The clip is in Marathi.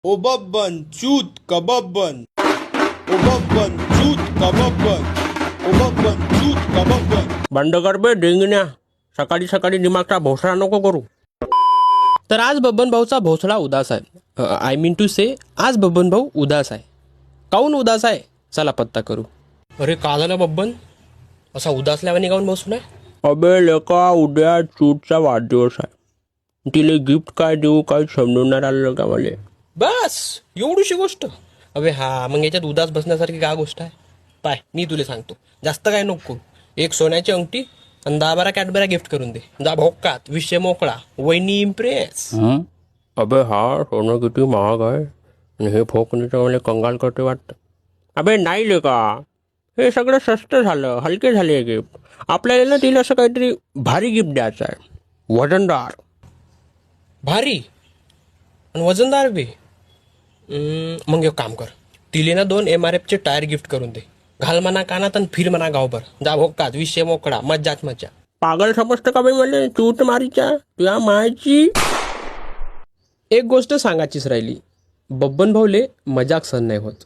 ओबब्बन चूत कबब्बन ओबब्बन चूत कबब्बन ओबब्बन चूत कबब्बन. बंद कर बे डेंगण्या, सकाळी सकाळी दिमागचा भोसडा नको करू. तर आज बबन भाऊचा भोसडा उदास आहे. आय मीन टू से आज बबन भाऊ उदास आहे. काऊन उदास आहे चला पत्ता करू. अरे का झालं बब्बन, असा उदासल्यावानी काऊन बसून आहे? अबे लेका, उद्या चूटचा वाढदिवस आहे. तिले गिफ्ट काय देऊ काय समजून आलं का मला. बस एवढीशी गोष्ट. अबे हा, मग याच्यात उदास बसण्यासारखी काय गोष्ट आहे? पाय मी तुला सांगतो, जास्त काय नको करू. एक सोन्याची अंगठी आणि 10-12 कॅडबऱ्या गिफ्ट करून दे. जा भोकात, विषय मोकळा, वहिनी इम्प्रेस. अबे हा, सोनं किती महाग आहे आणि हे फोकणीचं मला कंगाल करते वाटतं. अबे नाही ले का, हे सगळं स्वस्त झालं, हलके झाले गिफ्ट. आपल्याला ना तिला असं काहीतरी भारी गिफ्ट द्यायचं आहे, वजनदार. भारी आणि वजनदार बी. मग एक काम कर, तिले ना 2 MRF टायर गिफ्ट करून दे. घाल म्हणा कानात आणि फिर म्हणा गावभर. जा भोकात, विषय मोकळा, मज्जाच मज्जा. पागल समजतं का बाई मला चूट मारीच्या तुझ्या मायची. एक गोष्ट सांगायचीच राहिली, बब्बन भाऊले मजाक सहन नाही होत.